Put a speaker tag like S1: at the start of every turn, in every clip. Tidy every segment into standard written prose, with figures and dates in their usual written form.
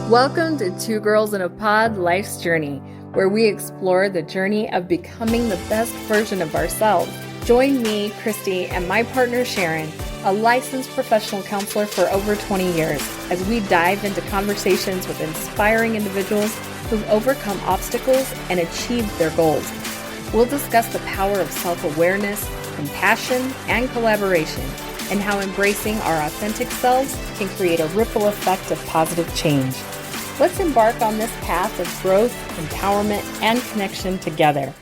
S1: Welcome to Two Girls in a Pod Life's Journey, where we explore the journey of becoming the best version of ourselves. Join me, Christy, and my partner Sharon, a licensed professional counselor for over 20 years, as we dive into conversations with inspiring individuals who've overcome obstacles and achieved their goals. We'll discuss the power of self-awareness, compassion, and collaboration, and how embracing our authentic selves can create a ripple effect of positive change. Let's embark on this path of growth, empowerment, and connection together.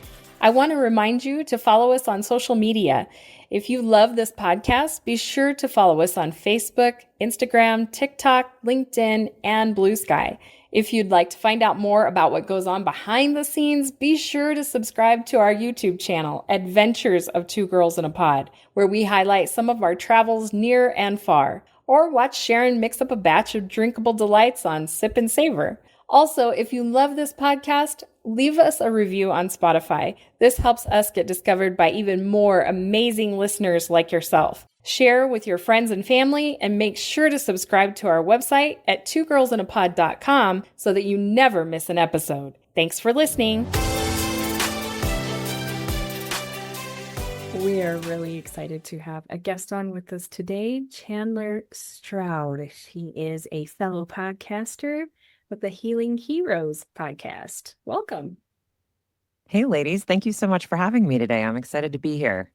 S1: I want to remind you to follow us on social media. If you love this podcast, be sure to follow us on Facebook, Instagram, TikTok, LinkedIn, and Blue Sky. If you'd like to find out more about what goes on behind the scenes, be sure to subscribe to our YouTube channel, Adventures of Two Girls in a Pod, where we highlight some of our travels near and far. Or watch Sharon mix up a batch of drinkable delights on Sip and Savor. Also, if you love this podcast, leave us a review on Spotify. This helps us get discovered by even more amazing listeners like yourself. Share with your friends and family, and make sure to subscribe to our website at twogirlsinapod.com so that you never miss an episode. Thanks for listening. We are really excited to have a guest on with us today, Chandler Stroud. He is a fellow podcaster with the Healing Heroes podcast. Welcome.
S2: Hey, ladies. Thank you so much for having me today. I'm excited to be here.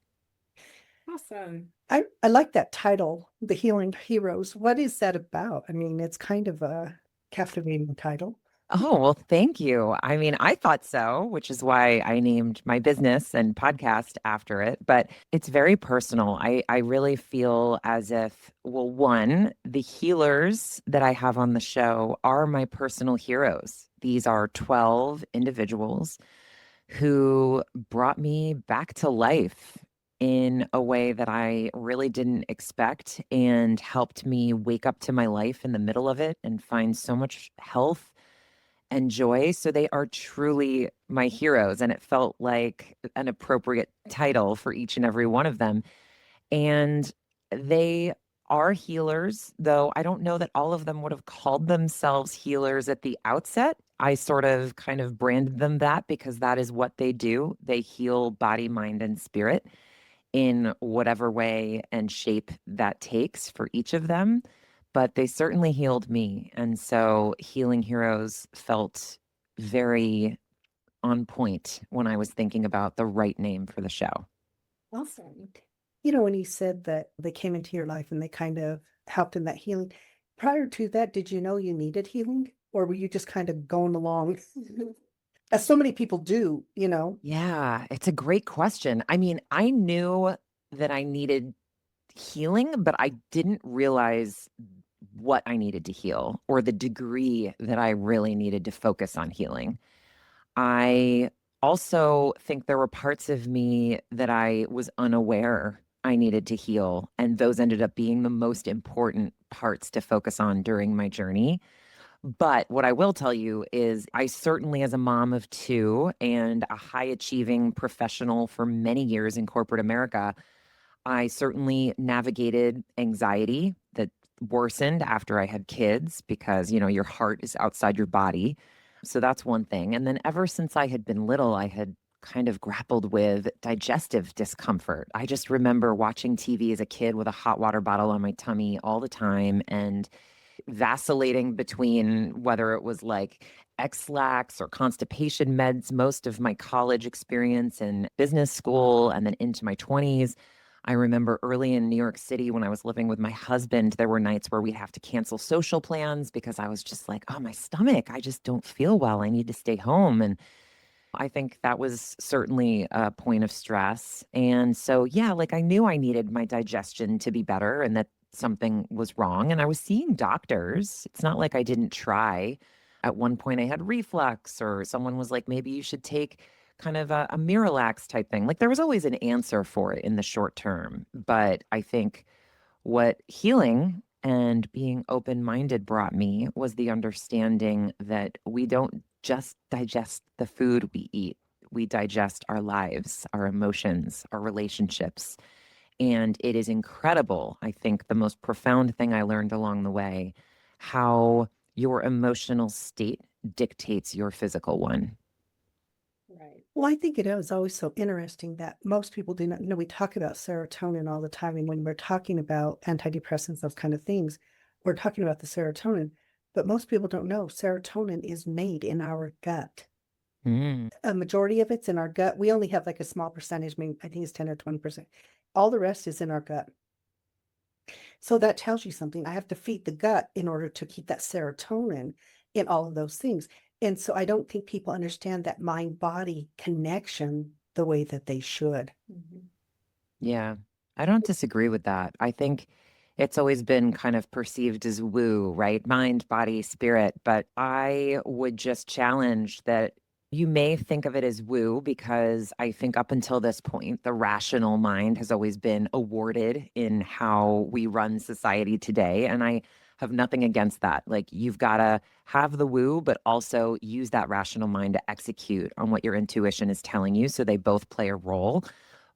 S1: Awesome.
S3: I like that title, The Healing Heroes. What is that about? I mean, it's kind of a captivating title.
S2: Oh, well, thank you. I mean, I thought so, which is why I named my business and podcast after it. But it's very personal. I really feel as if, well, one, the healers that I have on the show are my personal heroes. These are 12 individuals who brought me back to life in a way that I really didn't expect and helped me wake up to my life in the middle of it and find so much health and joy. So they are truly my heroes. And it felt like an appropriate title for each and every one of them. And they are healers, though I don't know that all of them would have called themselves healers at the outset. I sort of kind of branded them that because that is what they do. They heal body, mind, and spirit in whatever way and shape that takes for each of them. But they certainly healed me. And so Healing Heroes felt very on point when I was thinking about the right name for the show.
S3: Awesome. You know, when you said that they came into your life and they kind of helped in that healing, prior to that, did you know you needed healing? Or were you just kind of going along? As so many people do, you know?
S2: Yeah, it's a great question. I mean, I knew that I needed healing, but I didn't realize what I needed to heal or the degree that I really needed to focus on healing. I also think there were parts of me that I was unaware I needed to heal, and those ended up being the most important parts to focus on during my journey. But what I will tell you is I certainly, as a mom of two and a high achieving professional for many years in corporate America, I certainly navigated anxiety that worsened after I had kids because, you know, your heart is outside your body. So that's one thing. And then ever since I had been little, I had kind of grappled with digestive discomfort. I just remember watching TV as a kid with a hot water bottle on my tummy all the time and vacillating between whether it was like X-Lax or constipation meds most of my college experience in business school and then into my 20s. I remember early in New York City when I was living with my husband, there were nights where we'd have to cancel social plans because I was just like, oh, my stomach, I just don't feel well. I need to stay home. And I think that was certainly a point of stress. And so, yeah, like I knew I needed my digestion to be better and that something was wrong. And I was seeing doctors. It's not like I didn't try. At one point, I had reflux, or someone was like, maybe you should take kind of a Miralax type thing. Like there was always an answer for it in the short term. But I think what healing and being open minded brought me was the understanding that we don't just digest the food we eat, we digest our lives, our emotions, our relationships. And it is incredible. I think the most profound thing I learned along the way, how your emotional state dictates your physical one.
S3: Right. Well, I think it is always so interesting that most people do not know. We talk about serotonin all the time. And when we're talking about antidepressants, those kind of things, we're talking about the serotonin. But most people don't know serotonin is made in our gut.
S2: Mm.
S3: A majority of it's in our gut. We only have like a small percentage, maybe I think it's 10 or 20%. All the rest is in our gut. So that tells you something. I have to feed the gut in order to keep that serotonin in all of those things. And so I don't think people understand that mind body connection the way that they should. Mm-hmm.
S2: Yeah, I don't disagree with that. I think it's always been kind of perceived as woo, right? Mind, body, spirit. But I would just challenge that you may think of it as woo because I think up until this point, the rational mind has always been awarded in how we run society today. And I have nothing against that. Like, you've got to have the woo, but also use that rational mind to execute on what your intuition is telling you. So they both play a role.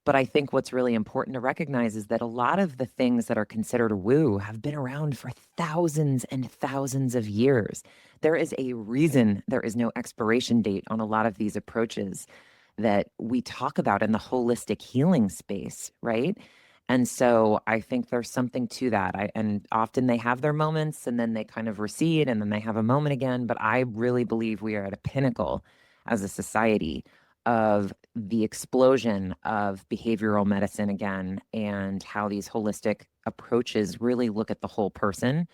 S2: But I think what's really important to recognize is that a lot of the things that are considered woo have been around for thousands and thousands of years. There is a reason there is no expiration date on a lot of these approaches that we talk about in the holistic healing space, right? And so I think there's something to that. And often they have their moments and then they kind of recede and then they have a moment again. But I really believe we are at a pinnacle as a society of the explosion of behavioral medicine again and how these holistic approaches really look at the whole person.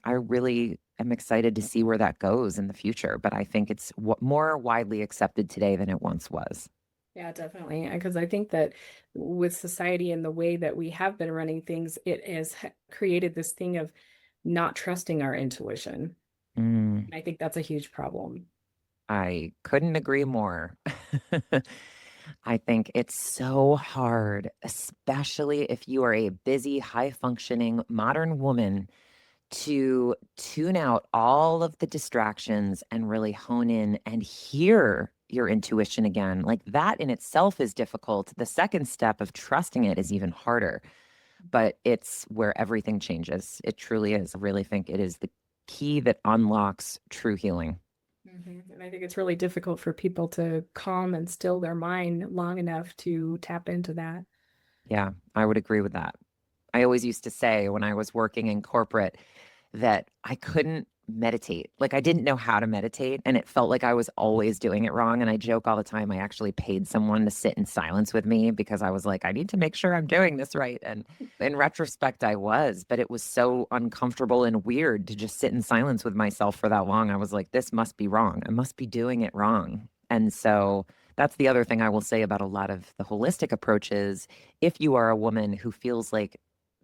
S2: I really am excited to see where that goes in the future, but I think it's more widely accepted today than it once was.
S1: Yeah, definitely. Because I think that with society and the way that we have been running things, it has created this thing of not trusting our intuition.
S2: Mm,
S1: I think that's a huge problem.
S2: I couldn't agree more. I think it's so hard, especially if you are a busy, high functioning modern woman, to tune out all of the distractions and really hone in and hear your intuition again. Like, that in itself is difficult. The second step of trusting it is even harder, but it's where everything changes. It truly is. I really think it is the key that unlocks true healing.
S1: And I think it's really difficult for people to calm and still their mind long enough to tap into that.
S2: Yeah, I would agree with that. I always used to say when I was working in corporate that I couldn't meditate. Like, I didn't know how to meditate and it felt like I was always doing it wrong. And I joke all the time, I actually paid someone to sit in silence with me because I was like, I need to make sure I'm doing this right. And in retrospect, I was, but it was so uncomfortable and weird to just sit in silence with myself for that long. I was like, this must be wrong. I must be doing it wrong. And so that's the other thing I will say about a lot of the holistic approaches. If you are a woman who feels like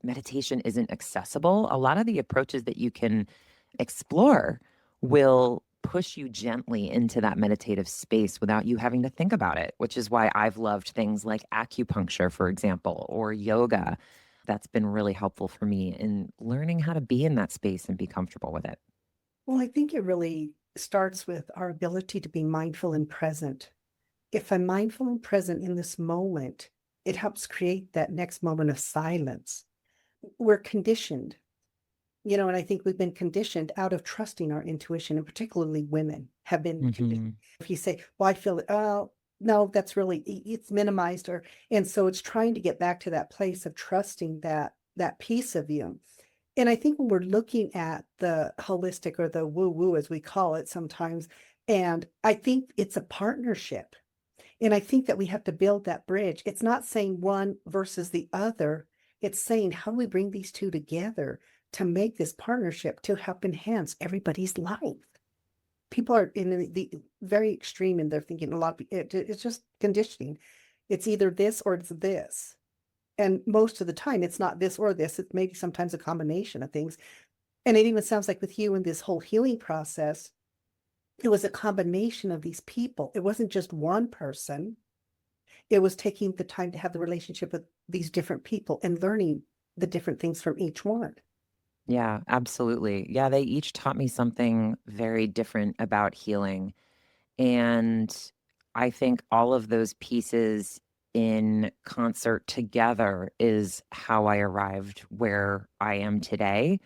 S2: meditation isn't accessible, a lot of the approaches that you can explore will push you gently into that meditative space without you having to think about it, which is why I've loved things like acupuncture, for example, or yoga. That's been really helpful for me in learning how to be in that space and be comfortable with it.
S3: Well, I think it really starts with our ability to be mindful and present. If I'm mindful and present in this moment, it helps create that next moment of silence. We're conditioned, and I think we've been conditioned out of trusting our intuition, and particularly women have been conditioned.
S2: Hmm.
S3: If you say, well, I feel it, oh, no, that's really, it's minimized, and so it's trying to get back to that place of trusting that piece of you. And I think when we're looking at the holistic or the woo woo, as we call it sometimes, and I think it's a partnership. And I think that we have to build that bridge. It's not saying one versus the other. It's saying, how do we bring these two together to make this partnership to help enhance everybody's life? People are in the very extreme in their thinking. A lot of it's just conditioning. It's either this or it's this. And most of the time, it's not this or this. It's maybe sometimes a combination of things. And it even sounds like with you in this whole healing process, it was a combination of these people. It wasn't just one person. It was taking the time to have the relationship with these different people and learning the different things from each one.
S2: Yeah, absolutely. Yeah, they each taught me something very different about healing. And I think all of those pieces in concert together is how I arrived where I am today.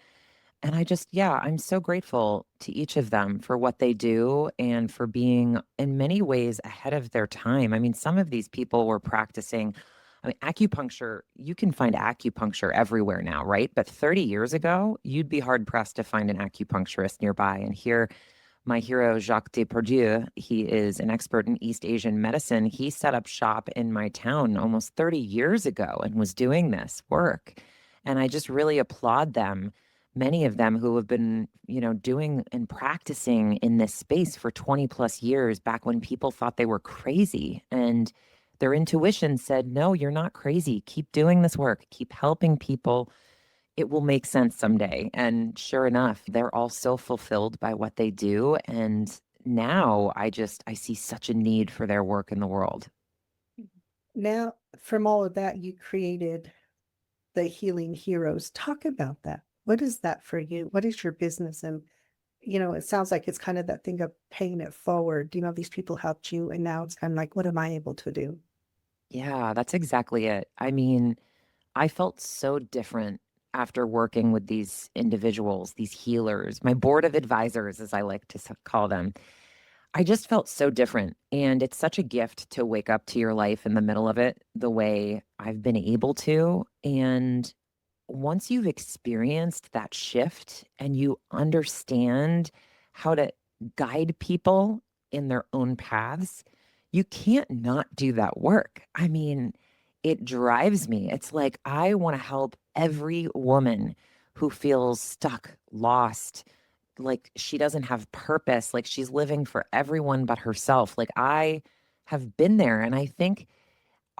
S2: And yeah, I'm so grateful to each of them for what they do and for being in many ways ahead of their time. I mean, some of these people were practicing, I mean, acupuncture, you can find acupuncture everywhere now, right? But 30 years ago, you'd be hard pressed to find an acupuncturist nearby. And here, my hero, Jacques Depardieu, he is an expert in East Asian medicine. He set up shop in my town almost 30 years ago and was doing this work. And I just really applaud them, many of them who have been, doing and practicing in this space for 20 plus years back when people thought they were crazy. And their intuition said, no, you're not crazy. Keep doing this work, keep helping people, it will make sense someday. And sure enough, they're all so fulfilled by what they do. And now I see such a need for their work in the world.
S3: Now, from all of that, you created the Healing Heroes. Talk about that. What is that for you? What is your business? And, it sounds like it's kind of that thing of paying it forward. These people helped you, and now it's kind of like, what am I able to do?
S2: Yeah, that's exactly it. I mean, I felt so different after working with these individuals, these healers, my board of advisors, as I like to call them. I just felt so different. And it's such a gift to wake up to your life in the middle of it the way I've been able to. And once you've experienced that shift and you understand how to guide people in their own paths, you can't not do that work. I mean, it drives me. It's like I want to help every woman who feels stuck, lost, like she doesn't have purpose, like she's living for everyone but herself. Like I have been there. And I think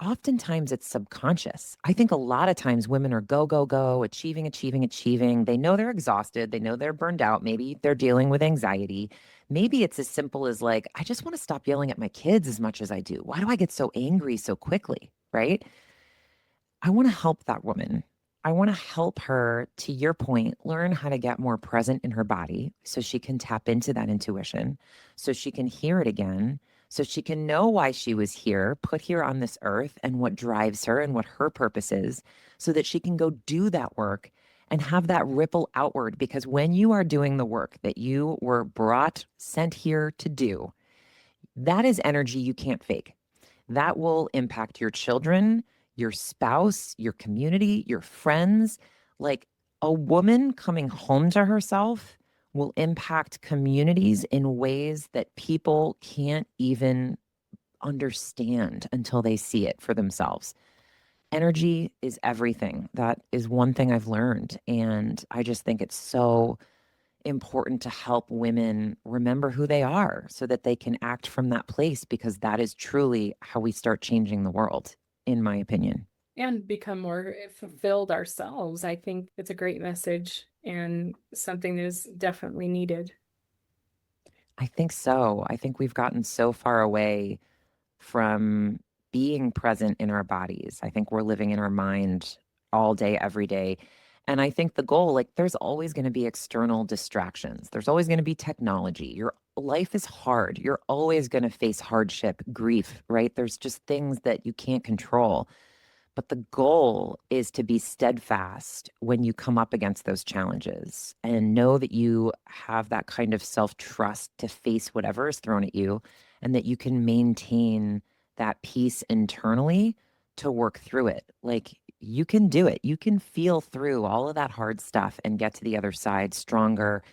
S2: oftentimes it's subconscious. I think a lot of times women are go, go, go, achieving, achieving, achieving. They know they're exhausted. They know they're burned out. Maybe they're dealing with anxiety. Maybe it's as simple as like, I just want to stop yelling at my kids as much as I do. Why do I get so angry so quickly? Right? I want to help that woman. I want to help her, to your point, learn how to get more present in her body so she can tap into that intuition, so she can hear it again, so she can know why she was here, put here on this earth, and what drives her and what her purpose is, so that she can go do that work and have that ripple outward. Because when you are doing the work that you were sent here to do, that is energy you can't fake. That will impact your children, your spouse, your community, your friends. Like a woman coming home to herself will impact communities in ways that people can't even understand until they see it for themselves. Energy is everything. That is one thing I've learned. And I just think it's so important to help women remember who they are so that they can act from that place, because that is truly how we start changing the world, in my opinion.
S1: And become more fulfilled ourselves. I think it's a great message and something that is definitely needed.
S2: I think so. I think we've gotten so far away from being present in our bodies. I think we're living in our mind all day, every day. And I think the goal, like, there's always going to be external distractions. There's always going to be technology. Your life is hard. You're always going to face hardship, grief, right? There's just things that you can't control. But the goal is to be steadfast when you come up against those challenges and know that you have that kind of self trust to face whatever is thrown at you, and that you can maintain that peace internally to work through it. Like you can do it. You can feel through all of that hard stuff and get to the other side stronger,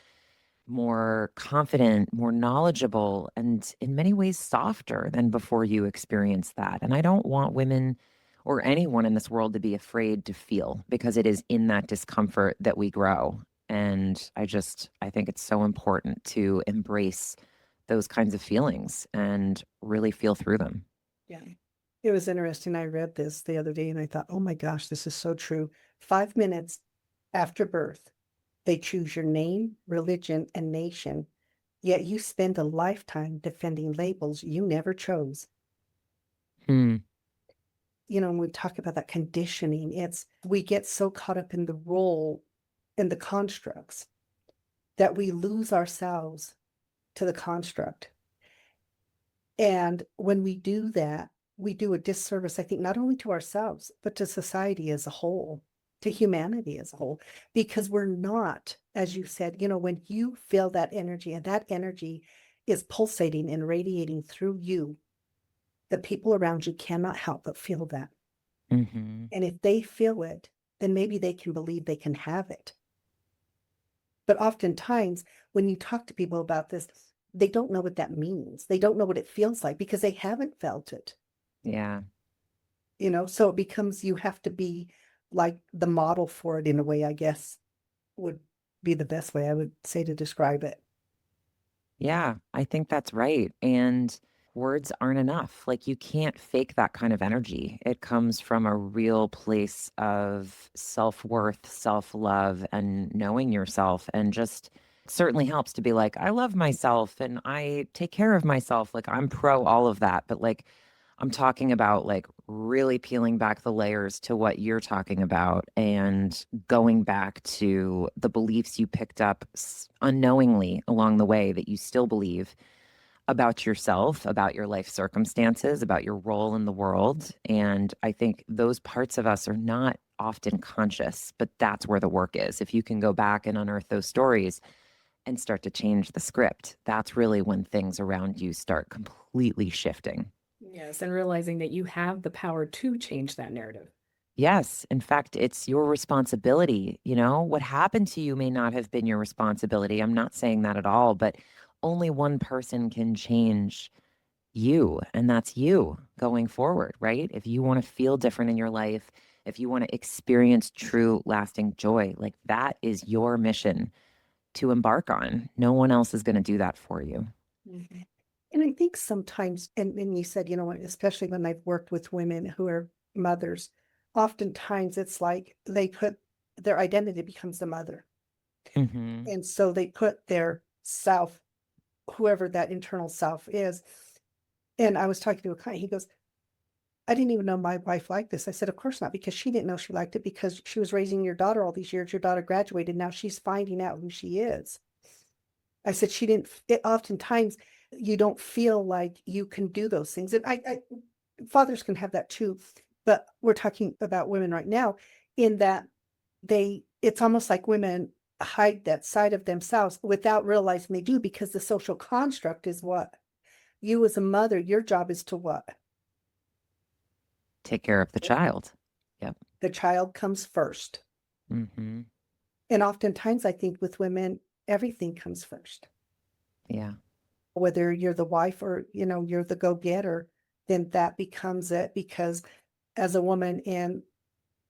S2: more confident, more knowledgeable, and in many ways softer than before you experienced that. And I don't want women or anyone in this world to be afraid to feel, because it is in that discomfort that we grow. And I think it's so important to embrace those kinds of feelings and really feel through them.
S3: Yeah. It was interesting. I read this the other day and I thought, oh my gosh, this is so true. 5 minutes after birth, they choose your name, religion, and nation, yet you spend a lifetime defending labels you never chose.
S2: Hmm.
S3: When we talk about that conditioning, we get so caught up in the role and the constructs that we lose ourselves to the construct. And when we do that, we do a disservice, I think, not only to ourselves, but to society as a whole. to humanity as a whole, because we're not, as you said, when you feel that energy and that energy is pulsating and radiating through you, the people around you cannot help but feel that.
S2: Mm-hmm.
S3: And if they feel it, then maybe they can believe they can have it. But oftentimes, when you talk to people about this, they don't know what that means. They don't know what it feels like because they haven't felt it.
S2: Yeah.
S3: So it becomes, you have to be like the model for it in a way, I guess, would be the best way I would say to describe it.
S2: Yeah, I think that's right. And words aren't enough. Like, you can't fake that kind of energy. It comes from a real place of self-worth, self-love, and knowing yourself. And just certainly helps to be like, I love myself and I take care of myself. Like, I'm pro all of that. But like, I'm talking about like really peeling back the layers to what you're talking about and going back to the beliefs you picked up unknowingly along the way that you still believe about yourself, about your life circumstances, about your role in the world. And I think those parts of us are not often conscious, but that's where the work is. If you can go back and unearth those stories and start to change the script, that's really when things around you start completely shifting.
S4: Yes, and realizing that you have the power to change that narrative.
S2: Yes. In fact, it's your responsibility. What happened to you may not have been your responsibility. I'm not saying that at all, but only one person can change you, and that's you going forward, right? If you want to feel different in your life, if you want to experience true, lasting joy, like that is your mission to embark on. No one else is going to do that for you.
S3: Mhm. And I think sometimes, and you said, especially when I've worked with women who are mothers, oftentimes it's like they put their identity becomes the mother.
S2: Mm-hmm.
S3: And so they put their self, whoever that internal self is. And I was talking to a client, he goes, I didn't even know my wife liked this. I said, of course not, because she didn't know she liked it because she was raising your daughter all these years. Your daughter graduated. Now she's finding out who she is. I said, she didn't, oftentimes you don't feel like you can do those things. And fathers can have that too, but we're talking about women right now in that it's almost like women hide that side of themselves without realizing they do, because the social construct is what you as a mother, your job is to what?
S2: Take care of the child. Yep.
S3: The child comes first.
S2: Mm-hmm.
S3: And oftentimes I think with women, everything comes first.
S2: Yeah.
S3: Whether you're the wife or, you're the go-getter, then that becomes it, because as a woman, and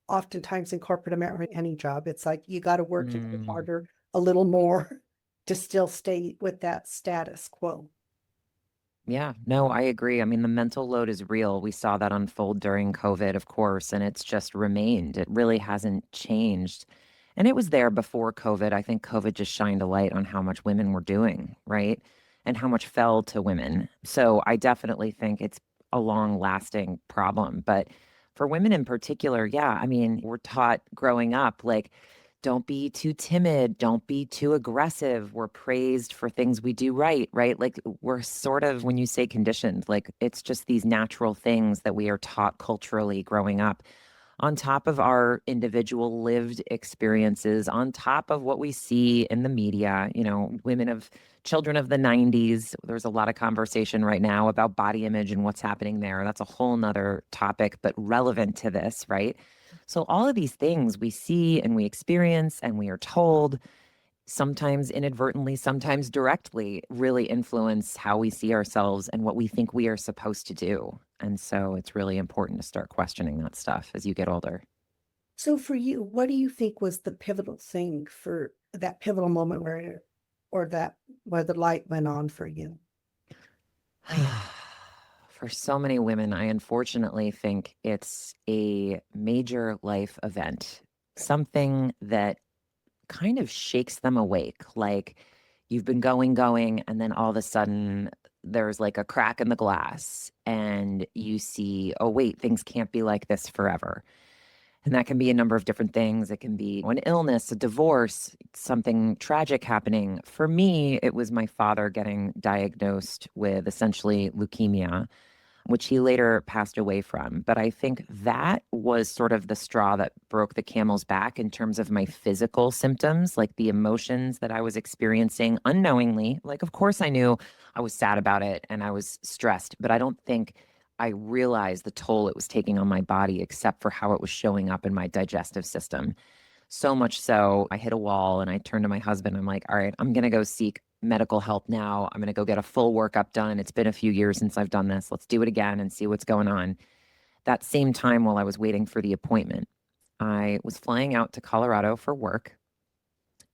S3: oftentimes in corporate America, any job, it's like you got to work a little
S2: Mm.
S3: harder, a little more to still stay with that status quo.
S2: Yeah, no, I agree. I mean, the mental load is real. We saw that unfold during COVID, of course, and it's just remained. It really hasn't changed. And it was there before COVID. I think COVID just shined a light on how much women were doing, right? And how much fell to women. So I definitely think it's a long lasting problem. But for women in particular, yeah, I mean, we're taught growing up, like, don't be too timid, don't be too aggressive. We're praised for things we do right, right? Like, we're sort of, when you say conditioned, like it's just these natural things that we are taught culturally growing up, on top of our individual lived experiences, on top of what we see in the media. Women of children of the 90s, there's a lot of conversation right now about body image and what's happening there. That's a whole nother topic, but relevant to this, right? So all of these things we see and we experience and we are told, sometimes inadvertently, sometimes directly, really influence how we see ourselves and what we think we are supposed to do. And so it's really important to start questioning that stuff as you get older.
S3: So for you, what do you think was the pivotal thing for that pivotal moment where the light went on for you?
S2: For so many women, I unfortunately think it's a major life event, something that kind of shakes them awake. Like, you've been going, and then all of a sudden there's like a crack in the glass, and you see, oh, wait, things can't be like this forever. And that can be a number of different things. It can be an illness, a divorce, something tragic happening. For me, it was my father getting diagnosed with essentially leukemia. which he later passed away from. But I think that was sort of the straw that broke the camel's back in terms of my physical symptoms, like the emotions that I was experiencing unknowingly. Like, of course, I knew I was sad about it and I was stressed, but I don't think I realized the toll it was taking on my body, except for how it was showing up in my digestive system. So much so, I hit a wall and I turned to my husband. I'm like, all right, I'm going to go seek medical help now. I'm going to go get a full workup done. It's been a few years since I've done this. Let's do it again and see what's going on. That same time, while I was waiting for the appointment, I was flying out to Colorado for work.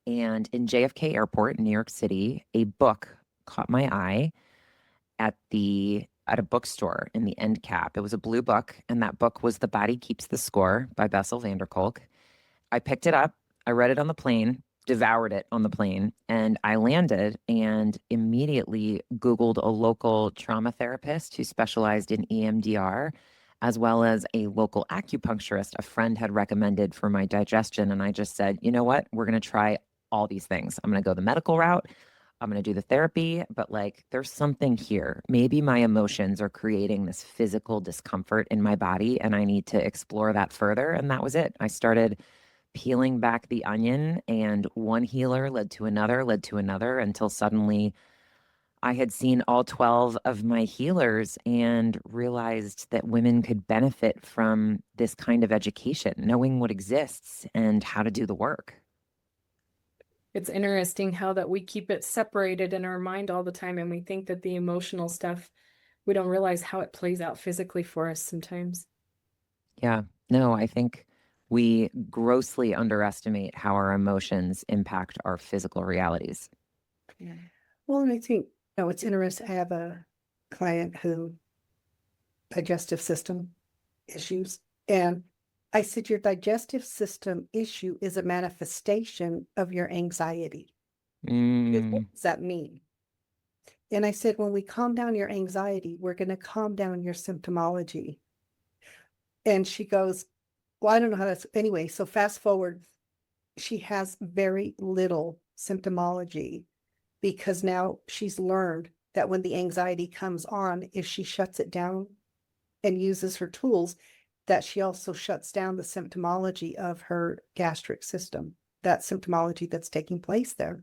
S2: And in JFK Airport in New York City, a book caught my eye at a bookstore in the end cap. It was a blue book, and that book was The Body Keeps the Score by Bessel van der Kolk. I picked it up, I read it on the plane, devoured it on the plane, and I landed and immediately Googled a local trauma therapist who specialized in EMDR, as well as a local acupuncturist a friend had recommended for my digestion. And I just said, you know what? We're going to try all these things. I'm going to go the medical route. I'm going to do the therapy, but like there's something here. Maybe my emotions are creating this physical discomfort in my body, and I need to explore that further. And that was it. I started peeling back the onion, and one healer led to another until suddenly I had seen all 12 of my healers and realized that women could benefit from this kind of education, knowing what exists and how to do the work.
S4: It's interesting how that we keep it separated in our mind all the time, and we think that the emotional stuff, we don't realize how it plays out physically for us sometimes.
S2: Yeah, no, I think we grossly underestimate how our emotions impact our physical realities.
S4: Yeah.
S3: Well, and I think, it's interesting. I have a client who digestive system issues. And I said, your digestive system issue is a manifestation of your anxiety. What
S2: Mm,
S3: does that mean? And I said, when we calm down your anxiety, we're going to calm down your symptomology. And she goes, well, I don't know how that's anyway. So fast forward, she has very little symptomology because now she's learned that when the anxiety comes on, if she shuts it down and uses her tools, that she also shuts down the symptomology of her gastric system, that symptomology that's taking place there.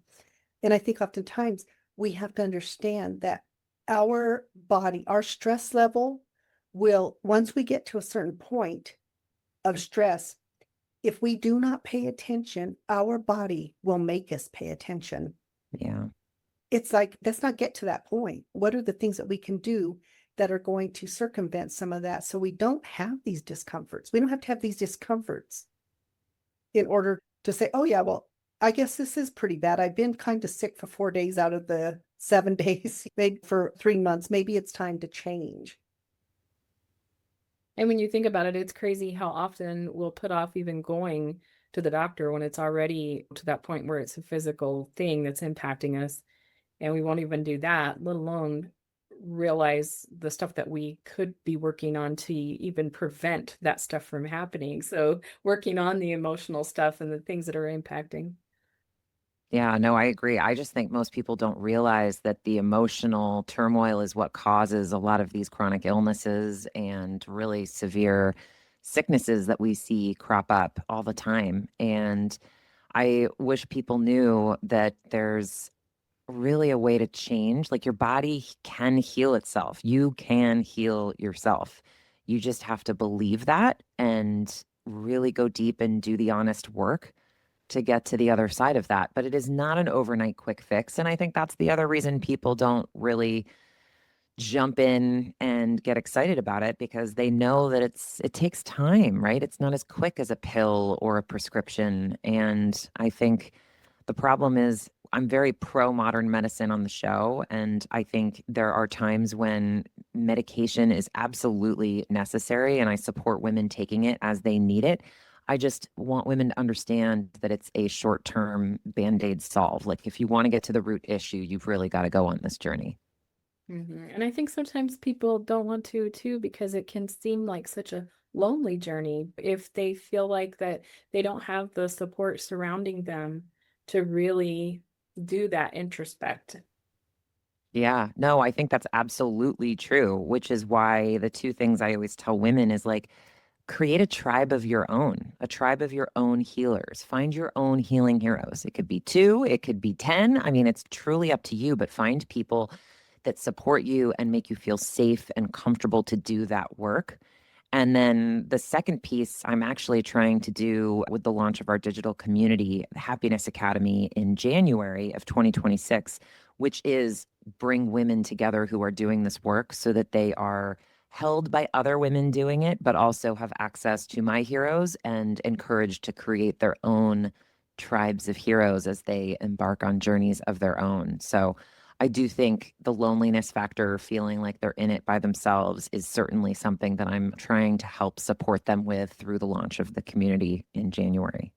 S3: And I think oftentimes we have to understand that our body, our stress level will, once we get to a certain point of stress, if we do not pay attention, our body will make us pay attention.
S2: yeah.
S3: It's like, let's not get to that point. What are the things that we can do that are going to circumvent some of that so we don't have these discomforts? We don't have to have these discomforts in order to say, oh, yeah, well, I guess this is pretty bad. I've been kind of sick for 4 days out of the 7 days, maybe for 3 months. Maybe it's time to change.
S4: And when you think about it, it's crazy how often we'll put off even going to the doctor when it's already to that point where it's a physical thing that's impacting us. And we won't even do that, let alone realize the stuff that we could be working on to even prevent that stuff from happening. So working on the emotional stuff and the things that are impacting.
S2: Yeah, no, I agree. I just think most people don't realize that the emotional turmoil is what causes a lot of these chronic illnesses and really severe sicknesses that we see crop up all the time. And I wish people knew that there's really a way to change. Like your body can heal itself. You can heal yourself. You just have to believe that and really go deep and do the honest work to get to the other side of that. But it is not an overnight quick fix. And I think that's the other reason people don't really jump in and get excited about it, because they know that it takes time, right? It's not as quick as a pill or a prescription. And I think the problem is I'm very pro modern medicine on the show. And I think there are times when medication is absolutely necessary, and I support women taking it as they need it. I just want women to understand that it's a short term band aid solve. Like, if you want to get to the root issue, you've really got to go on this journey.
S4: And I think sometimes people don't want to too, because it can seem like such a lonely journey if they feel like that they don't have the support surrounding them to really do that introspect.
S2: Yeah, no, I think that's absolutely true, which is why the two things I always tell women is like, create a tribe of your own healers. Find your own healing heroes. It could be two, it could be 10. I mean, it's truly up to you, but find people that support you and make you feel safe and comfortable to do that work. And then the second piece I'm actually trying to do with the launch of our digital community, the Happiness Academy, in January of 2026, which is bring women together who are doing this work so that they are held by other women doing it, but also have access to my heroes and encouraged to create their own tribes of heroes as they embark on journeys of their own. So I do think the loneliness factor, feeling like they're in it by themselves, is certainly something that I'm trying to help support them with through the launch of the community in January.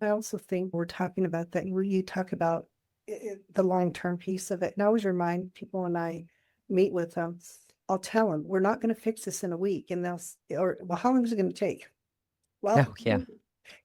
S3: I also think we're talking about that where you talk about the long-term piece of it. And I always remind people when I meet with them, I'll tell them, we're not going to fix this in a week. And or, well, how long is it going to take? Well,
S2: Oh, yeah.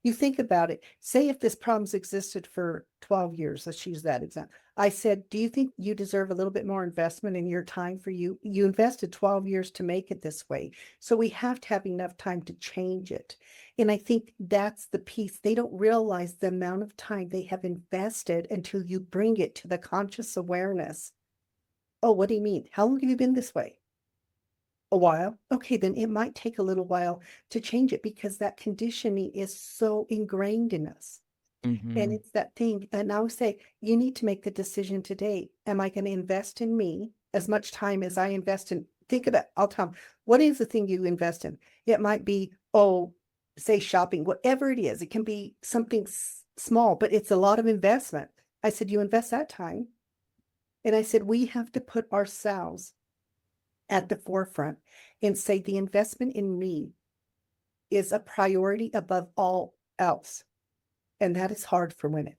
S3: you think about it. Say if this problem's existed for 12 years, let's use that example. I said, do you think you deserve a little bit more investment in your time for you? You invested 12 years to make it this way. So we have to have enough time to change it. And I think that's the piece. They don't realize the amount of time they have invested until you bring it to the conscious awareness. Oh, what do you mean? How long have you been this way? A while. Okay, then it might take a little while to change it because that conditioning is so ingrained in us. And
S2: Hmm.
S3: it's that thing. And I would say, you need to make the decision today. Am I going to invest in me as much time as I invest in? Think about, I'll tell them, what is the thing you invest in? It might be, oh, say shopping, whatever it is. It can be something small, but it's a lot of investment. I said, you invest that time. And I said, we have to put ourselves at the forefront and say the investment in me is a priority above all else. And that is hard for women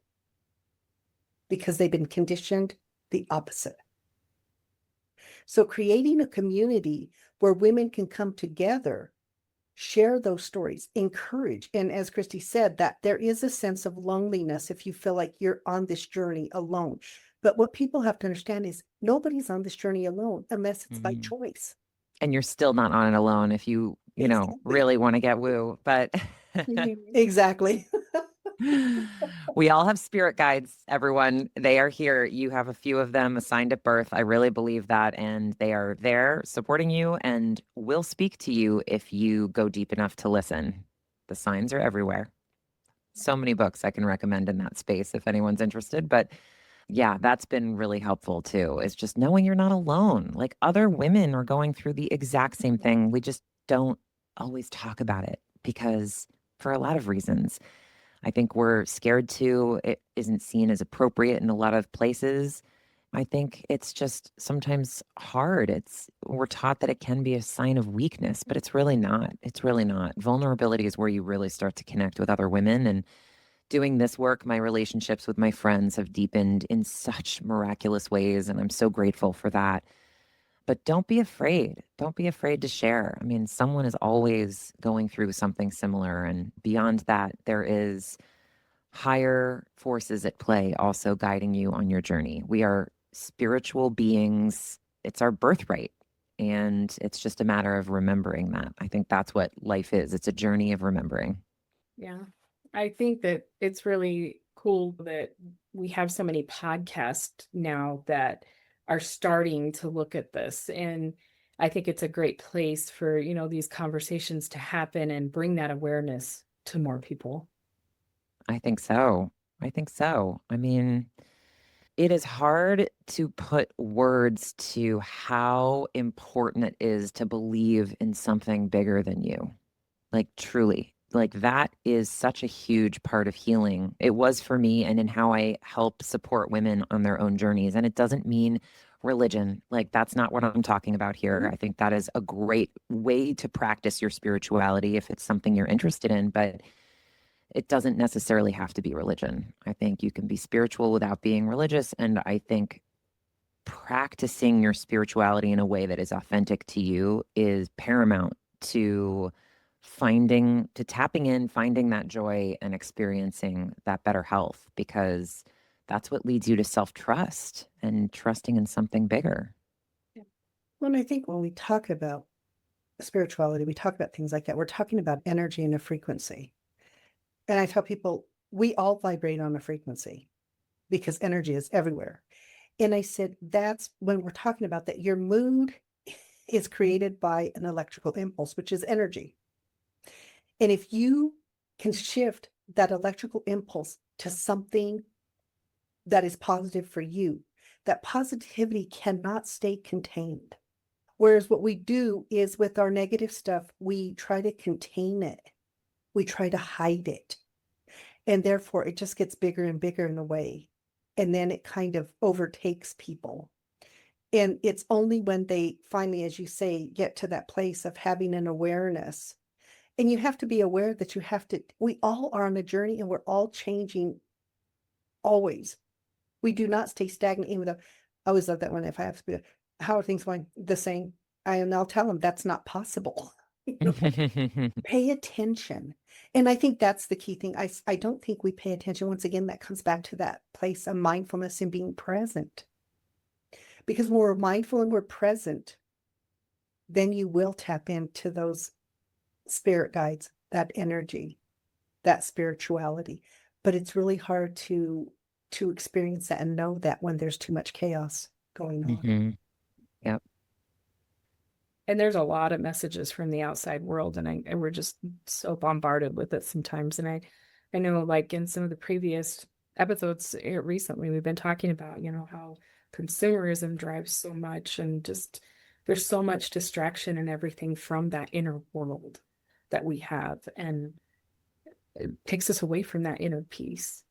S3: because they've been conditioned the opposite. So creating a community where women can come together, share those stories, encourage. And as Christy said, that there is a sense of loneliness if you feel like you're on this journey alone. But what people have to understand is nobody's on this journey alone unless it's by
S2: Hmm.
S3: choice.
S2: And you're still not on it alone if you
S3: Exactly.
S2: really want to get woo. But
S3: Exactly.
S2: we all have spirit guides, everyone. They are here. You have a few of them assigned at birth. I really believe that. And they are there supporting you and will speak to you if you go deep enough to listen. The signs are everywhere. So many books I can recommend in that space if anyone's interested. But yeah, that's been really helpful too, is just knowing you're not alone. Like other women are going through the exact same thing. We just don't always talk about it because for a lot of reasons. I think we're scared to. It isn't seen as appropriate in a lot of places. I think it's just sometimes hard. We're taught that it can be a sign of weakness, but it's really not. It's really not. Vulnerability is where you really start to connect with other women. And doing this work, my relationships with my friends have deepened in such miraculous ways. And I'm so grateful for that. But don't be afraid. Don't be afraid to share. I mean, someone is always going through something similar. And beyond that, there is higher forces at play also guiding you on your journey. We are spiritual beings, it's our birthright. And it's just a matter of remembering that. I think that's what life is. It's a journey of remembering.
S4: Yeah. I think that it's really cool that we have so many podcasts now that are starting to look at this. And I think it's a great place for, these conversations to happen and bring that awareness to more people.
S2: I think so. I think so. I mean, it is hard to put words to how important it is to believe in something bigger than you. Like truly, like that is such a huge part of healing. It was for me and in how I help support women on their own journeys. And it doesn't mean religion. Like that's not what I'm talking about here. I think that is a great way to practice your spirituality if it's something you're interested in, but it doesn't necessarily have to be religion. I think you can be spiritual without being religious. And I think practicing your spirituality in a way that is authentic to you is paramount to tapping in, finding that joy and experiencing that better health because that's what leads you to self-trust and trusting in something bigger.
S3: Well, and I think when we talk about spirituality, we talk about things like that. We're talking about energy and a frequency. And I tell people, we all vibrate on a frequency because energy is everywhere. And I said, that's when we're talking about that. Your mood is created by an electrical impulse, which is energy. And if you can shift that electrical impulse to something that is positive for you, that positivity cannot stay contained. Whereas what we do is with our negative stuff, we try to contain it, we try to hide it. And therefore, it just gets bigger and bigger in a way. And then it kind of overtakes people. And it's only when they finally, as you say, get to that place of having an awareness. And you have to be aware that we all are on a journey and we're all changing always. We do not stay stagnant. Even though I always love that one. If I have to be, how are things going? The same. I'll tell them that's not possible. Pay attention. And I think that's the key thing. I don't think we pay attention. Once again, that comes back to that place of mindfulness and being present. Because when we're mindful and we're present, then you will tap into those spirit guides, that energy, that spirituality. But it's really hard to experience that and know that when there's too much chaos going on.
S2: Yep.
S4: And there's a lot of messages from the outside world, and we're just so bombarded with it sometimes. And I know, like in some of the previous episodes recently, we've been talking about, how consumerism drives so much, and just there's so much distraction and everything from that inner world that we have, and it takes us away from that inner peace.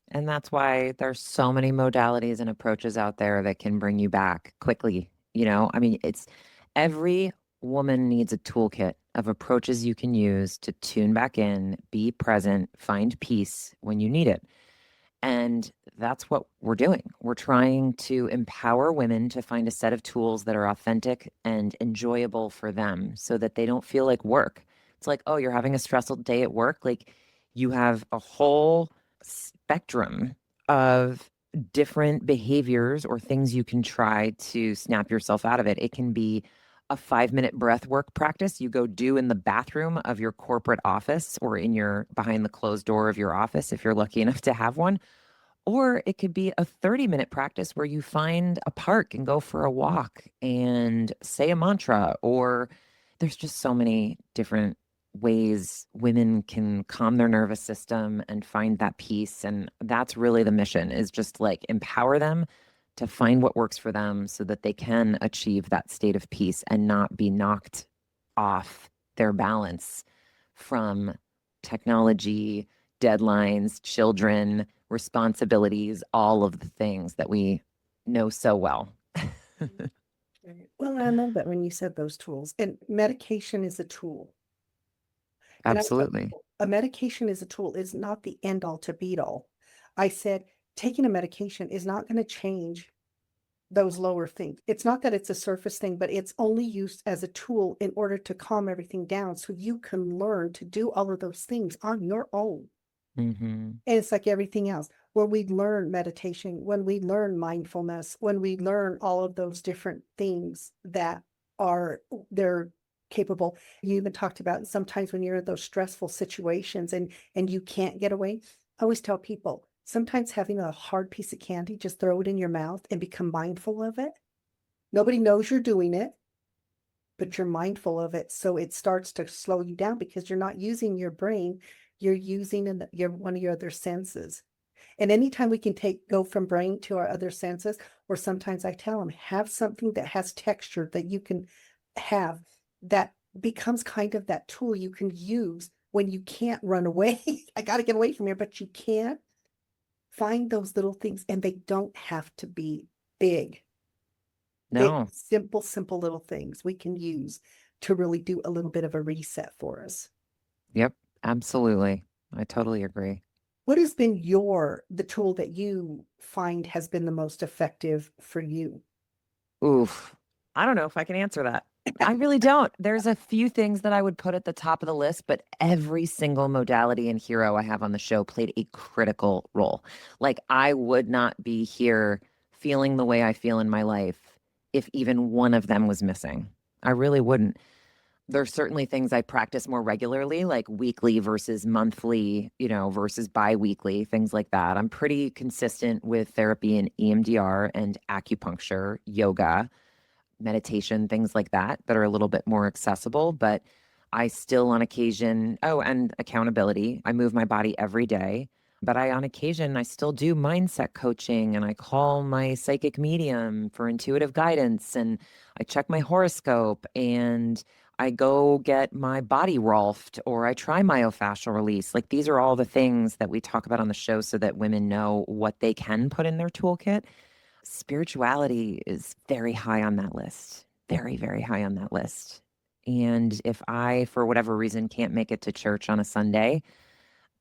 S2: And that's why there's so many modalities and approaches out there that can bring you back quickly. I mean, every woman needs a toolkit of approaches you can use to tune back in, be present, find peace when you need it. And that's what we're doing. We're trying to empower women to find a set of tools that are authentic and enjoyable for them so that they don't feel like work. It's like, oh, you're having a stressful day at work. Like, you have a whole spectrum of different behaviors or things you can try to snap yourself out of it. It can be a 5-minute breath work practice you go do in the bathroom of your corporate office or behind the closed door of your office if you're lucky enough to have one. Or it could be a 30-minute practice where you find a park and go for a walk and say a mantra. Or there's just so many different ways women can calm their nervous system and find that peace. And that's really the mission, is just like empower them to find what works for them so that they can achieve that state of peace and not be knocked off their balance from technology, deadlines, children, responsibilities, all of the things that we know so well.
S3: Well, I love that when you said those tools, and medication is a tool. And I tell
S2: Absolutely.
S3: people, a medication is a tool. It's not the end all to beat all. I said, taking a medication is not going to change those lower things. It's not that it's a surface thing, but it's only used as a tool in order to calm everything down so you can learn to do all of those things on your own.
S2: Mm-hmm.
S3: And it's like everything else, where we learn meditation, when we learn mindfulness, when we learn all of those different things that they're capable. You even talked about sometimes when you're in those stressful situations and you can't get away. I always tell people, sometimes having a hard piece of candy, just throw it in your mouth and become mindful of it. Nobody knows you're doing it, but you're mindful of it. So it starts to slow you down because you're not using your brain. You're using one of your other senses. And anytime we can go from brain to our other senses, or sometimes I tell them, have something that has texture that you can have, that becomes kind of that tool you can use when you can't run away. I got to get away from here, but you can't. Find those little things, and they don't have to be big.
S2: No.
S3: Simple little things we can use to really do a little bit of a reset for us.
S2: Yep. Absolutely. I totally agree.
S3: What has been the tool that you find has been the most effective for you?
S2: Oof. I don't know if I can answer that. I really don't. There's a few things that I would put at the top of the list, but every single modality and hero I have on the show played a critical role. Like, I would not be here feeling the way I feel in my life if even one of them was missing. I really wouldn't. There's certainly things I practice more regularly, like weekly versus monthly, versus bi-weekly, things like that. I'm pretty consistent with therapy and EMDR and acupuncture, yoga, meditation, things like that are a little bit more accessible. But I still on occasion, oh, and accountability. I move my body every day. But on occasion, I still do mindset coaching and I call my psychic medium for intuitive guidance and I check my horoscope and I go get my body rolfed or I try myofascial release. Like, these are all the things that we talk about on the show so that women know what they can put in their toolkit. Spirituality is very high on that list. Very, very high on that list. And if I, for whatever reason, can't make it to church on a Sunday,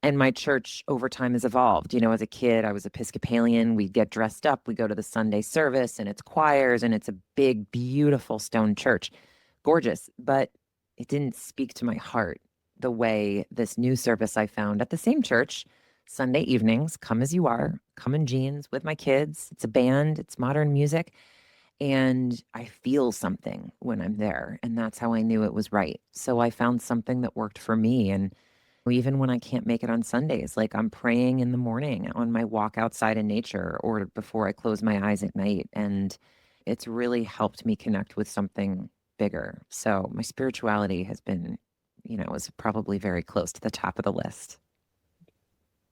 S2: and my church over time has evolved. As a kid, I was Episcopalian. We'd get dressed up. We go to the Sunday service and it's choirs and it's a big, beautiful stone church. Gorgeous. But it didn't speak to my heart the way this new service I found at the same church, Sunday evenings, come as you are, come in jeans with my kids. It's a band, it's modern music. And I feel something when I'm there. And that's how I knew it was right. So I found something that worked for me. And even when I can't make it on Sundays, like I'm praying in the morning on my walk outside in nature or before I close my eyes at night. And it's really helped me connect with something bigger. So my spirituality has been, is probably very close to the top of the list.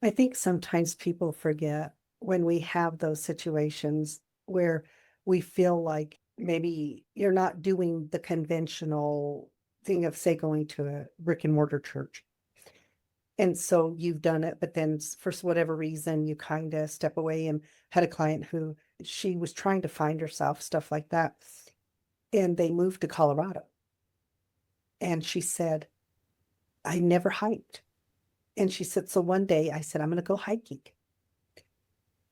S3: I think sometimes people forget when we have those situations where we feel like maybe you're not doing the conventional thing of, say, going to a brick and mortar church. And so you've done it, but then for whatever reason, you kind of step away, and had a client who she was trying to find herself, stuff like that. And they moved to Colorado. And she said, I never hiked. And she said, so one day I said, I'm going to go hiking.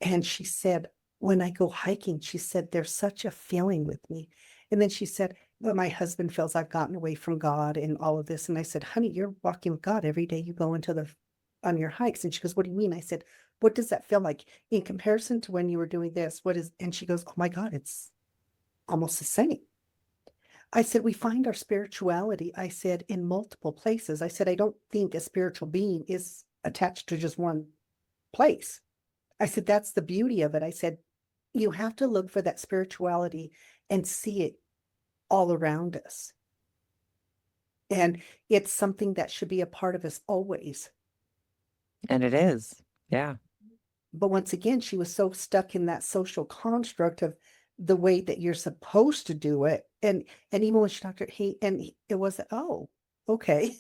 S3: And she said, when I go hiking, she said, there's such a feeling with me. And then she said, well, my husband feels I've gotten away from God and all of this. And I said, honey, you're walking with God every day you go on your hikes. And she goes, what do you mean? I said, what does that feel like in comparison to when you were doing this? And she goes, oh my God, it's almost the same. I said, we find our spirituality, I said, in multiple places. I said, I don't think a spiritual being is attached to just one place. I said, that's the beauty of it. I said, you have to look for that spirituality and see it all around us. And it's something that should be a part of us always.
S2: And it is. Yeah.
S3: But once again, she was so stuck in that social construct of the way that you're supposed to do it. And even when she talked to her, it was, oh, okay.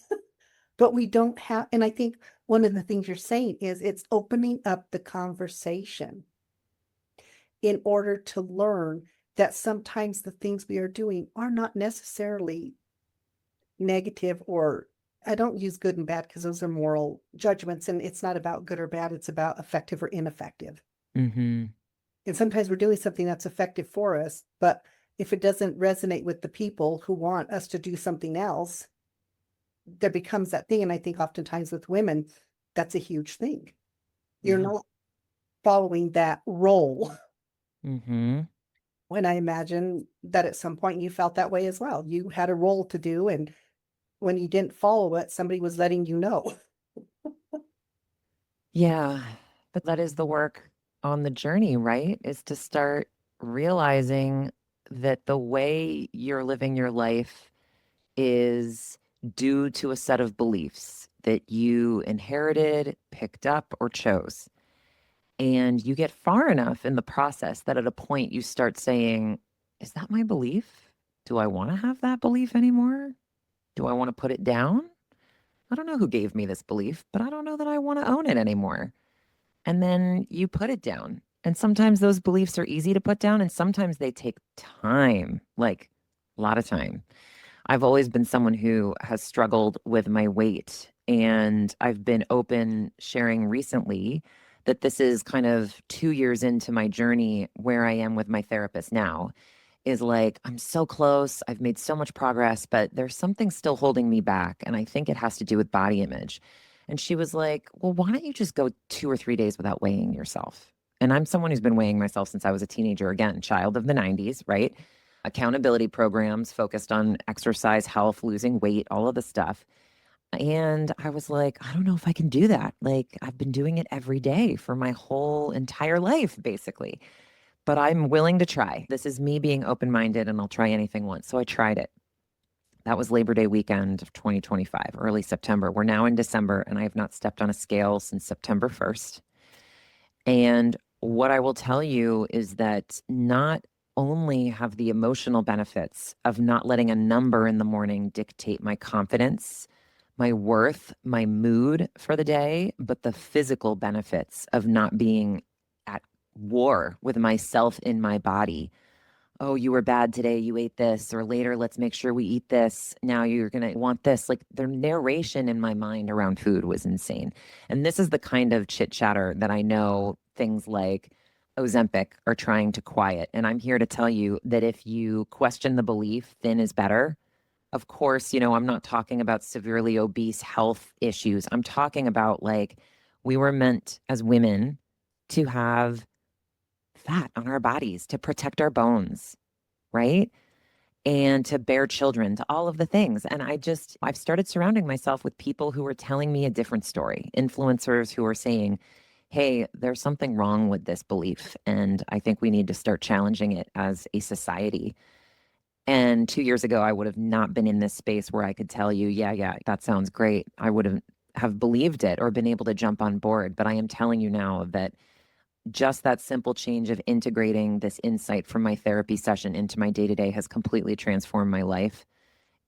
S3: But we don't have, and I think one of the things you're saying is it's opening up the conversation in order to learn that sometimes the things we are doing are not necessarily negative, or I don't use good and bad because those are moral judgments, and it's not about good or bad. It's about effective or ineffective.
S2: Mm-hmm.
S3: And sometimes we're doing something that's effective for us, but if it doesn't resonate with the people who want us to do something else, there becomes that thing. And I think oftentimes with women, that's a huge thing. You're not following that role.
S2: Mm-hmm.
S3: When I imagine that at some point you felt that way as well. You had a role to do, and when you didn't follow it, somebody was letting you know.
S2: Yeah, but that is the work on the journey, right? Is to start realizing that the way you're living your life is due to a set of beliefs that you inherited, picked up, or chose. And you get far enough in the process that at a point you start saying, is that my belief? Do I want to have that belief anymore? Do I want to put it down? I don't know who gave me this belief, but I don't know that I want to own it anymore. And then you put it down. And sometimes those beliefs are easy to put down, and sometimes they take time, like a lot of time. I've always been someone who has struggled with my weight, and I've been open sharing recently that this is kind of 2 years into my journey where I am with my therapist now. is like, I'm so close. I've made so much progress, but there's something still holding me back. And I think it has to do with body image. And she was like, well, why don't you just go 2 or 3 days without weighing yourself? And I'm someone who's been weighing myself since I was a teenager, again, child of the 90s, right? Accountability programs focused on exercise, health, losing weight, all of the stuff. And I was like, I don't know if I can do that. Like, I've been doing it every day for my whole entire life, basically. But I'm willing to try. This is me being open minded, and I'll try anything once. So I tried it. That was Labor Day weekend of 2025, early September. We're now in December, and I have not stepped on a scale since September 1st. And what I will tell you is that not only have the emotional benefits of not letting a number in the morning dictate my confidence, my worth, my mood for the day, but the physical benefits of not being at war with myself in my body. Oh, you were bad today. You ate this, or later, let's make sure we eat this. Now you're going to want this. Like, the narration in my mind around food was insane. And this is the kind of chit chatter that I know things like Ozempic are trying to quiet. And I'm here to tell you that if you question the belief thin is better, of course, I'm not talking about severely obese health issues. I'm talking about, like, we were meant as women to have fat on our bodies to protect our bones, right? And to bear children, to all of the things. And I've started surrounding myself with people who are telling me a different story, influencers who are saying, hey, there's something wrong with this belief. And I think we need to start challenging it as a society. And 2 years ago, I would have not been in this space where I could tell you, yeah, that sounds great. I would have believed it or been able to jump on board. But I am telling you now that just that simple change of integrating this insight from my therapy session into my day to day has completely transformed my life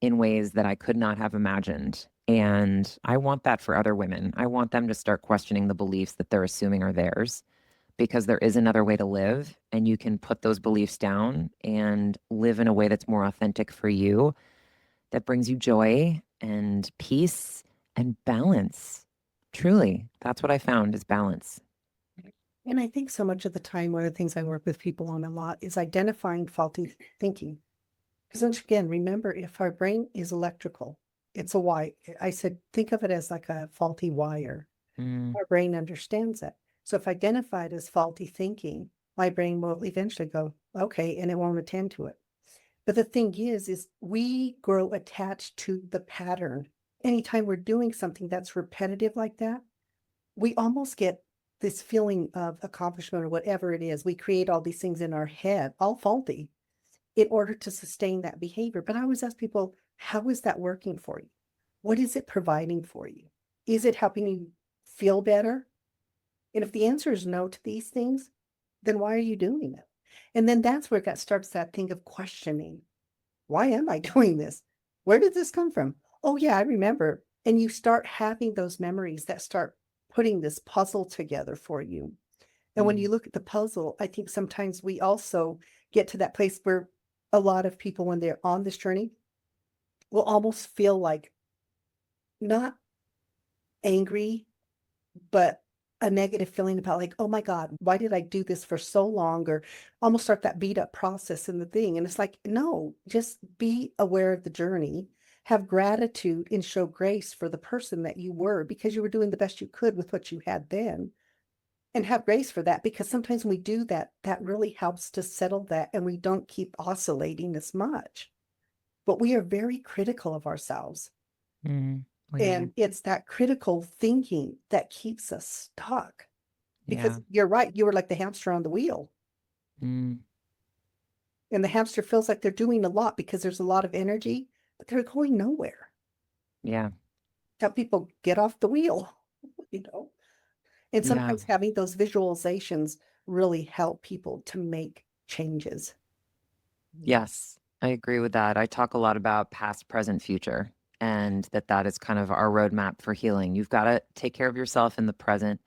S2: in ways that I could not have imagined. And I want that for other women. I want them to start questioning the beliefs that they're assuming are theirs, because there is another way to live, and you can put those beliefs down and live in a way that's more authentic for you, that brings you joy and peace and balance. Truly, that's what I found is balance.
S3: And I think so much of the time, one of the things I work with people on a lot is identifying faulty thinking. Because once again, remember, if our brain is electrical, it's a wire. I said, think of it as like a faulty wire.
S2: Mm,
S3: Our brain understands it. So if identified as faulty thinking, my brain will eventually go, okay, and it won't attend to it. But the thing is we grow attached to the pattern. Anytime we're doing something that's repetitive like that, we almost get this feeling of accomplishment or whatever it is. We create all these things in our head, all faulty, in order to sustain that behavior. But I always ask people, how is that working for you? What is it providing for you? Is it helping you feel better? And if the answer is no to these things, then why are you doing it? And then that's where it starts that thing of questioning. Why am I doing this? Where did this come from? Oh, yeah, I remember. And you start having those memories that start putting this puzzle together for you. And when you look at the puzzle, I think sometimes we also get to that place where a lot of people, when they're on this journey, will almost feel like not angry, but a negative feeling about like, oh my God, why did I do this for so long? Or almost start that beat up process in the thing. And it's like, no, just be aware of the journey, have gratitude and show grace for the person that you were, because you were doing the best you could with what you had then. And have grace for that, because sometimes when we do that, that really helps to settle that and we don't keep oscillating as much. But we are very critical of ourselves.
S2: mm, we are.
S3: And it's that critical thinking that keeps us stuck. Because
S2: Yeah.
S3: you're right, you were like the hamster on the wheel.
S2: Mm,
S3: And the hamster feels like they're doing a lot because there's a lot of energy, but they're going nowhere.
S2: yeah.
S3: Help people get off the wheel, you know. And
S2: Yeah.
S3: sometimes having those visualizations really help people to make changes.
S2: Yes, I agree with that. I talk a lot about past, present, future, and that is kind of our roadmap for healing. You've got to take care of yourself in the present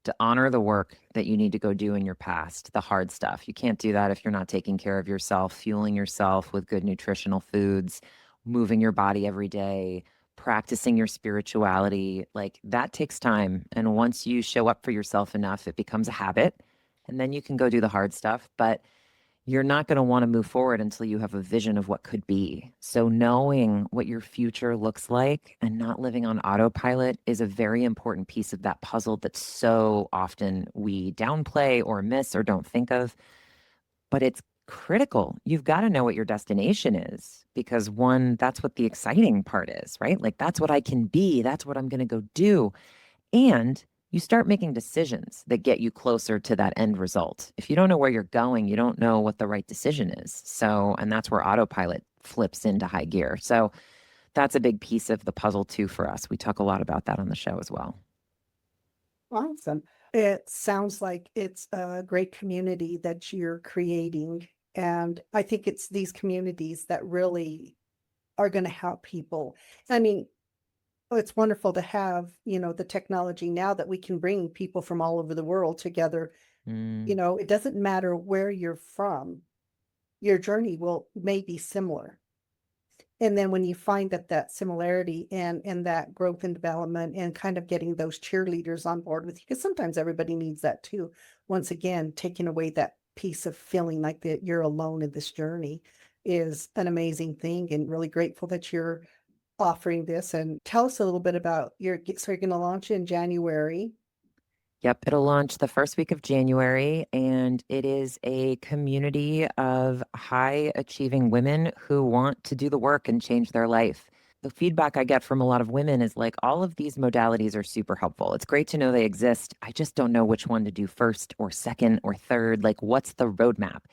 S2: to honor the work that you need to go do in your past, the hard stuff. You can't do that if you're not taking care of yourself, fueling yourself with good nutritional foods, moving your body every day, practicing your spirituality. Like, that takes time. And once you show up for yourself enough, it becomes a habit. And then you can go do the hard stuff. But you're not going to want to move forward until you have a vision of what could be. So knowing what your future looks like and not living on autopilot is a very important piece of that puzzle that so often we downplay or miss or don't think of. But it's critical. You've got to know what your destination is because one, that's what the exciting part is, right? Like that's what I can be. That's what I'm going to go do. And you start making decisions that get you closer to that end result. If you don't know where you're going, you don't know what the right decision is. So, and that's where autopilot flips into high gear. So that's a big piece of the puzzle too for us. We talk a lot about that on the show as well.
S3: Awesome. It sounds like it's a great community that you're creating. And I think it's these communities that really are going to help people. I mean, it's wonderful to have, the technology now that we can bring people from all over the world together.
S2: Mm,
S3: It doesn't matter where you're from, your journey may be similar. And then when you find that similarity and that growth and development and kind of getting those cheerleaders on board with you, because sometimes everybody needs that too. Once again, taking away that piece of feeling like that you're alone in this journey is an amazing thing, and really grateful that you're offering this. And tell us a little bit about so you're going to launch in January.
S2: Yep, it'll launch the first week of January, and it is a community of high achieving women who want to do the work and change their life. The feedback I get from a lot of women is like, all of these modalities are super helpful. It's great to know they exist. I just don't know which one to do first or second or third. Like, what's the roadmap?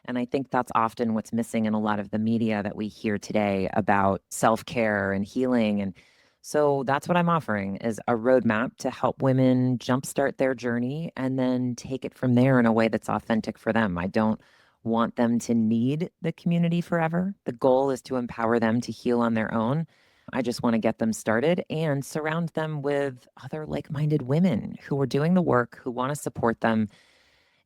S2: And I think that's often what's missing in a lot of the media that we hear today about self-care and healing. And so that's what I'm offering is a roadmap to help women jumpstart their journey and then take it from there in a way that's authentic for them. I don't want them to need the community forever. The goal is to empower them to heal on their own. I just want to get them started and surround them with other like-minded women who are doing the work, who want to support them.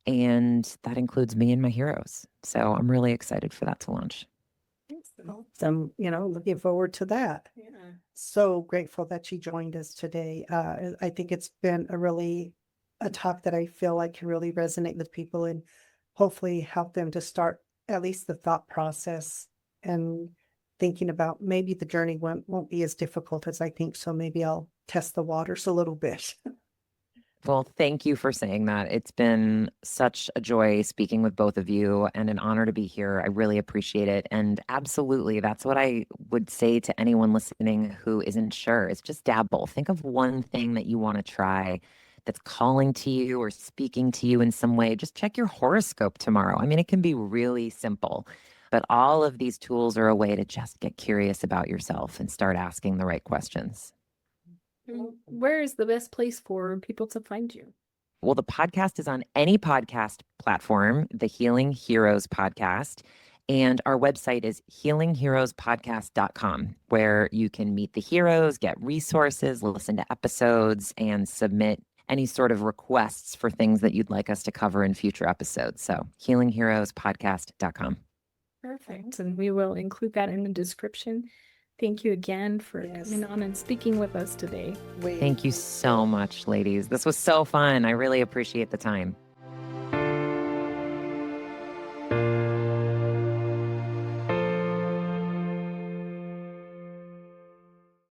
S2: And that includes me and my heroes. So I'm really excited for that to launch.
S3: Awesome. Looking forward to that.
S4: Yeah.
S3: So grateful that you joined us today. I think it's been a talk that I feel like can really resonate with people and hopefully help them to start at least the thought process and thinking about maybe the journey won't be as difficult as I think. So maybe I'll test the waters a little bit.
S2: Well, thank you for saying that. It's been such a joy speaking with both of you and an honor to be here. I really appreciate it. And absolutely, that's what I would say to anyone listening who isn't sure. It's just dabble. Think of one thing that you want to try that's calling to you or speaking to you in some way. Just check your horoscope tomorrow. I mean, it can be really simple, but all of these tools are a way to just get curious about yourself and start asking the right questions.
S4: Where is the best place for people to find you?
S2: Well, the podcast is on any podcast platform, the Healing Heroes Podcast. And our website is healingheroespodcast.com, where you can meet the heroes, get resources, listen to episodes, and submit any sort of requests for things that you'd like us to cover in future episodes. So healingheroespodcast.com.
S4: Perfect. And we will include that in the description. Thank you again for coming on and speaking with us today.
S2: Thank you so much, ladies. This was so fun. I really appreciate the time.